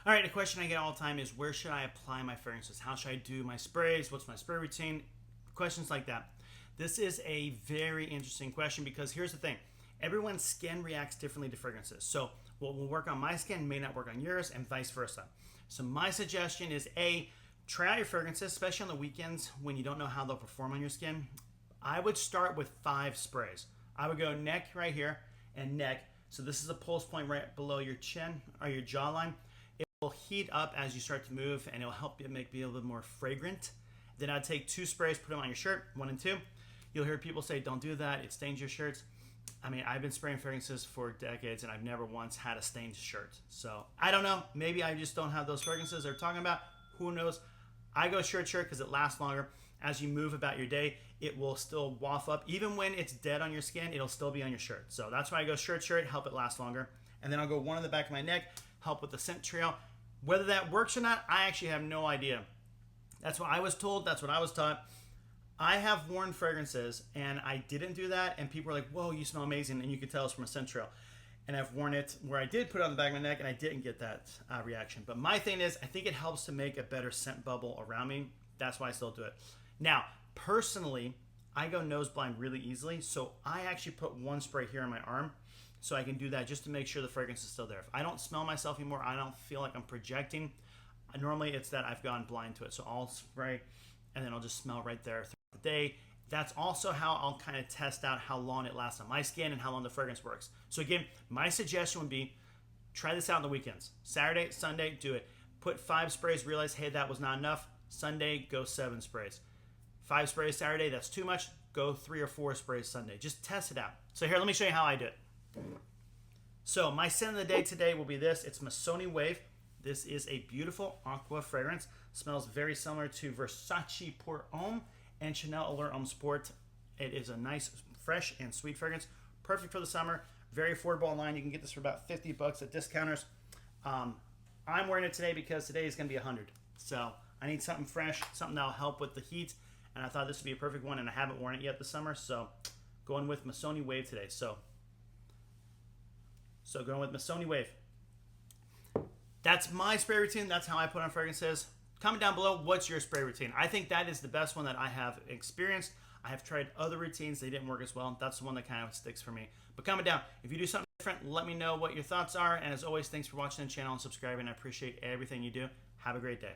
All right, a question I get all the time is where should I apply my fragrances? How should I do my sprays? What's my spray routine? Questions like that. This is a very interesting question because here's the thing. Everyone's skin reacts differently to fragrances. So what will work on my skin may not work on yours and vice versa. So my suggestion is try out your fragrances, especially on the weekends when you don't know how they'll perform on your skin. I would start with 5 sprays. I would go neck right here and neck. So this is a pulse point right below your chin or your jawline. It will heat up as you start to move and it'll help you be a little bit more fragrant. Then I'd take 2 sprays, put them on your shirt, 1 and 2. You'll hear people say, don't do that, it stains your shirts. I mean, I've been spraying fragrances for decades and I've never once had a stained shirt. So I don't know, maybe I just don't have those fragrances they're talking about. Who knows? I go shirt because it lasts longer. As you move about your day, it will still waft up. Even when it's dead on your skin, it'll still be on your shirt. So that's why I go shirt, help it last longer. And then I'll go 1 on the back of my neck, help with the scent trail. Whether that works or not, I actually have no idea. That's what I was told. That's what I was taught. I have worn fragrances and I didn't do that. And people were like, whoa, you smell amazing. And you could tell it's from a scent trail. And I've worn it where I did put it on the back of my neck and I didn't get that reaction. But my thing is, I think it helps to make a better scent bubble around me. That's why I still do it. Now, personally, I go nose blind really easily. So I actually put 1 spray here on my arm so I can do that just to make sure the fragrance is still there. If I don't smell myself anymore, I don't feel like I'm projecting. Normally, it's that I've gone blind to it. So I'll spray and then I'll just smell right there throughout the day. That's also how I'll kind of test out how long it lasts on my skin and how long the fragrance works. So again, my suggestion would be try this out on the weekends. Saturday, Sunday, do it. Put 5 sprays, realize, hey, that was not enough. Sunday, go 7 sprays. 5 sprays Saturday, that's too much. Go 3 or 4 sprays Sunday. Just test it out. So here, let me show you how I do it. So my scent of the day today will be this. It's Missoni Wave. This is a beautiful aqua fragrance. Smells very similar to Versace Pour Homme and Chanel Allure Homme Sport. It is a nice, fresh, and sweet fragrance. Perfect for the summer. Very affordable online. You can get this for about $50 at discounters. I'm wearing it today because today is going to be 100. So I need something fresh, something that'll help with the heat. And I thought this would be a perfect one, and I haven't worn it yet this summer. So going with Missoni Wave today. So going with Missoni Wave. That's my spray routine. That's how I put on fragrances. Comment down below, what's your spray routine? I think that is the best one that I have experienced. I have tried other routines. They didn't work as well. That's the one that kind of sticks for me. But comment down. If you do something different, let me know what your thoughts are. And as always, thanks for watching the channel and subscribing. I appreciate everything you do. Have a great day.